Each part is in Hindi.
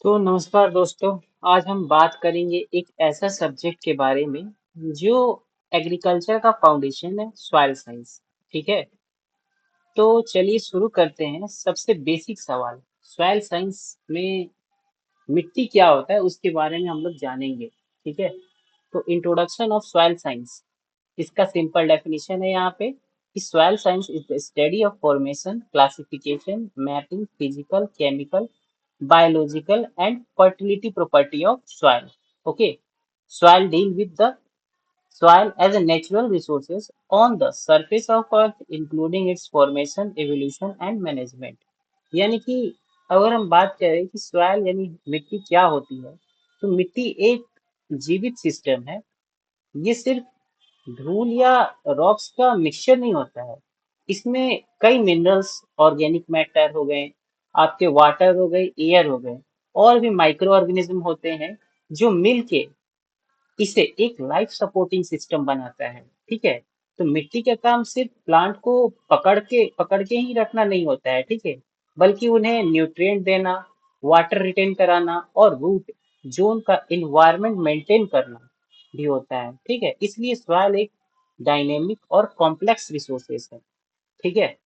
तो नमस्कार दोस्तों। आज हम बात करेंगे एक ऐसा सब्जेक्ट के बारे में जो एग्रीकल्चर का फाउंडेशन है, सॉइल साइंस। ठीक है, तो चलिए शुरू करते हैं। सबसे बेसिक सवाल, सॉइल साइंस में मिट्टी क्या होता है उसके बारे में हम लोग जानेंगे। ठीक है, तो इंट्रोडक्शन ऑफ सॉइल साइंस, इसका सिंपल डेफिनेशन है यहाँ पे कि soil science is the study of formation, classification, mapping, physical, chemical, biological and fertility property of soil. Okay, soil deal with the soil as a natural resources on the surface of earth, including its formation, evolution and management. यानी कि अगर हम बात करें कि सॉइल यानी मिट्टी क्या होती है, तो मिट्टी एक जीवित सिस्टम है। ये सिर्फ धूल या रॉक्स का मिक्सचर नहीं होता है। इसमें कई मिनरल्स, ऑर्गेनिक मैटर हो गए, आपके वाटर हो गए, एयर हो गए, और भी माइक्रो ऑर्गेनिज्म होते हैं जो मिलके इसे एक लाइफ सपोर्टिंग सिस्टम बनाता है। ठीक है, तो मिट्टी का काम सिर्फ प्लांट को पकड़ के ही रखना नहीं होता है। ठीक है, बल्कि उन्हें न्यूट्रिएंट देना, वाटर रिटेन कराना और रूट जोन का इन्वायरमेंट मेंटेन करना भी होता है। ठीक है, इसलिए सॉइल एक डायनेमिक और कॉम्प्लेक्स रिसोर्सेस है। ठीक है,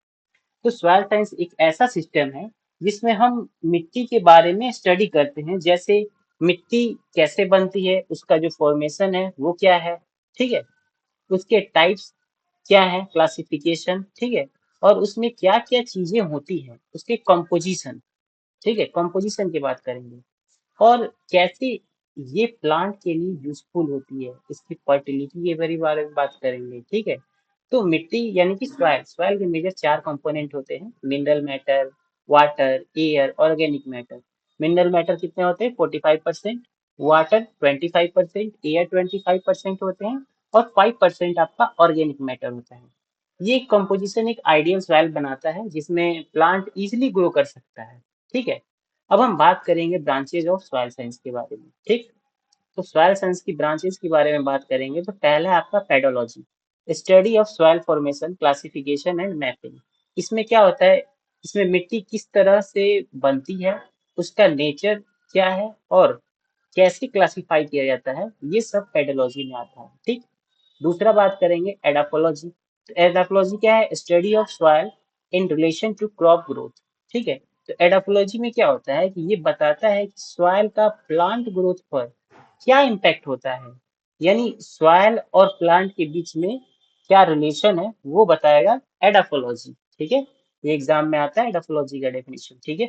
तो सॉइल साइंस एक ऐसा सिस्टम है जिसमें हम मिट्टी के बारे में स्टडी करते हैं, जैसे मिट्टी कैसे बनती है, उसका जो फॉर्मेशन है वो क्या है। ठीक है, उसके टाइप्स क्या है, क्लासिफिकेशन। ठीक है, और उसमें क्या क्या चीजें होती हैं, उसके कंपोजिशन। ठीक है, कंपोजिशन की बात करेंगे, और कैसे ये प्लांट के लिए यूजफुल होती है, इसकी फर्टिलिटी के बारे में बात करेंगे। ठीक है, तो मिट्टी यानी कि सॉइल, सॉइल के मेजर चार कंपोनेंट होते हैं: mineral matter, water, air, organic matter. Mineral matter कितने होते हैं? 45%, वाटर 25%, एयर 25% होते हैं, और 5% आपका ऑर्गेनिक मैटर होता है। ये कंपोजिशन एक आइडियल सॉइल बनाता है जिसमें प्लांट इजिली ग्रो कर सकता है। ठीक है, अब हम बात करेंगे ब्रांचेज ऑफ सॉइल साइंस के बारे में। ठीक, तो सॉइल साइंस की ब्रांचेस के बारे में बात करेंगे, तो पहला है आपका pedology, study of soil formation, classification and mapping. इसमें क्या होता है, इसमें मिट्टी किस तरह से बनती है, उसका नेचर क्या है, और कैसे क्लासिफाई किया जाता है, ये सब पेडोलॉजी में आता है। ठीक, दूसरा बात करेंगे एडाफोलॉजी। तो एडाफोलॉजी क्या है? Study of soil in relation to crop growth. ठीक है, तो एडाफोलॉजी में क्या होता है कि ये बताता है कि सॉइल का प्लांट ग्रोथ पर क्या इम्पैक्ट होता है, यानी सॉइल और प्लांट के बीच में क्या रिलेशन है वो बताएगा एडाफोलॉजी। ठीक है, ये एग्जाम में आता है एडाफोलॉजी का डेफिनेशन। ठीक है,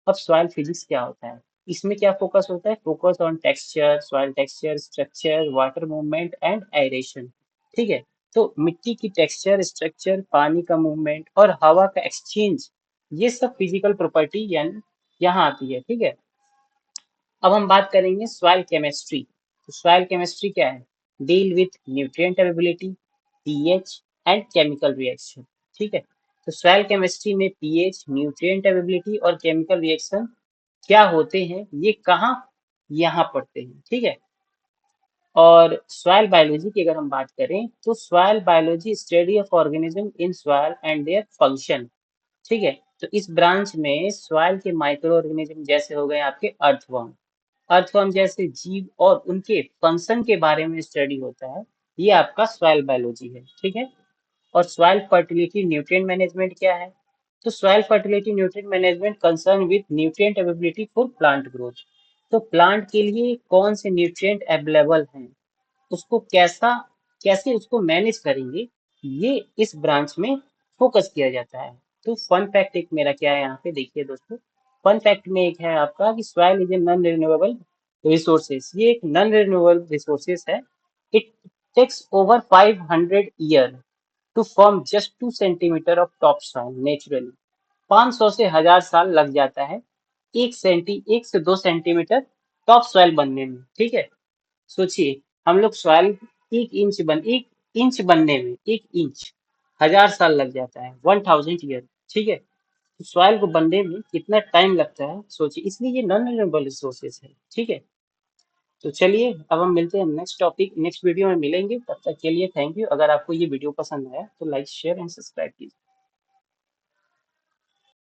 अब सॉइल फिजिक्स क्या होता है, इसमें क्या फोकस होता है? Focus on texture, soil texture, structure, water movement and aeration. ठीक है, तो मिट्टी की टेक्सचर, स्ट्रक्चर, पानी का मूवमेंट और हवा का एक्सचेंज, ये सब फिजिकल प्रॉपर्टी यानी यहाँ आती है। ठीक है, अब हम बात करेंगे सॉइल केमिस्ट्री। तो सॉइल केमिस्ट्री क्या है? Deal with nutrient availability, pH and chemical reaction. ठीक है, तो सॉइल केमिस्ट्री में पीएच, न्यूट्रिएंट अवेलेबिलिटी और केमिकल रिएक्शन क्या होते हैं, ये कहाँ, यहाँ पढ़ते हैं। ठीक है, और सॉइल बायोलॉजी की अगर हम बात करें, तो soil biology study of organism in soil and their function. ठीक है, तो इस ब्रांच में सॉइल के माइक्रो ऑर्गेनिज्म जैसे हो गए आपके अर्थवर्म, अर्थवर्म जैसे जीव और उनके फंक्शन के बारे में स्टडी होता है, ये आपका सॉइल बायोलॉजी है। ठीक है, और सॉइल फर्टिलिटी न्यूट्रिएंट मैनेजमेंट क्या है? तो soil fertility nutrient management concern with nutrient availability for plant growth. तो प्लांट के लिए कौन से न्यूट्रिएंट अवेलेबल हैं, उसको कैसे उसको मैनेज करेंगे, ये इस ब्रांच में फोकस किया जाता है। तो फन फैक्ट एक मेरा क्या है यहाँ पे देखिए दोस्तों, फन फैक्ट में एक है आपका कि soil is a non renewable resources. ये एक नॉन रिन्यूएबल रिसोर्सेस है। It takes over 500 year to form just 2 centimetre of top soil naturally. 500 से 1000 साल लग जाता है 1 से 2 सेंटीमीटर टॉप सॉइल बनने में। ठीक है, सोचिए, हम लोग सॉइल 1 इंच बनने में 1 इंच 1000 साल लग जाता है, 1000 ईयर। ठीक है, तो सॉइल को बनने में कितना टाइम लगता है सोचिए, इसलिए ये नॉन रिन्यूएबल रिसोर्सेज है। ठीक है, तो चलिए अब हम मिलते हैं नेक्स्ट टॉपिक, नेक्स्ट वीडियो में मिलेंगे। तब तक के लिए थैंक यू। अगर आपको ये वीडियो पसंद आया तो लाइक, शेयर एंड सब्सक्राइब कीजिए।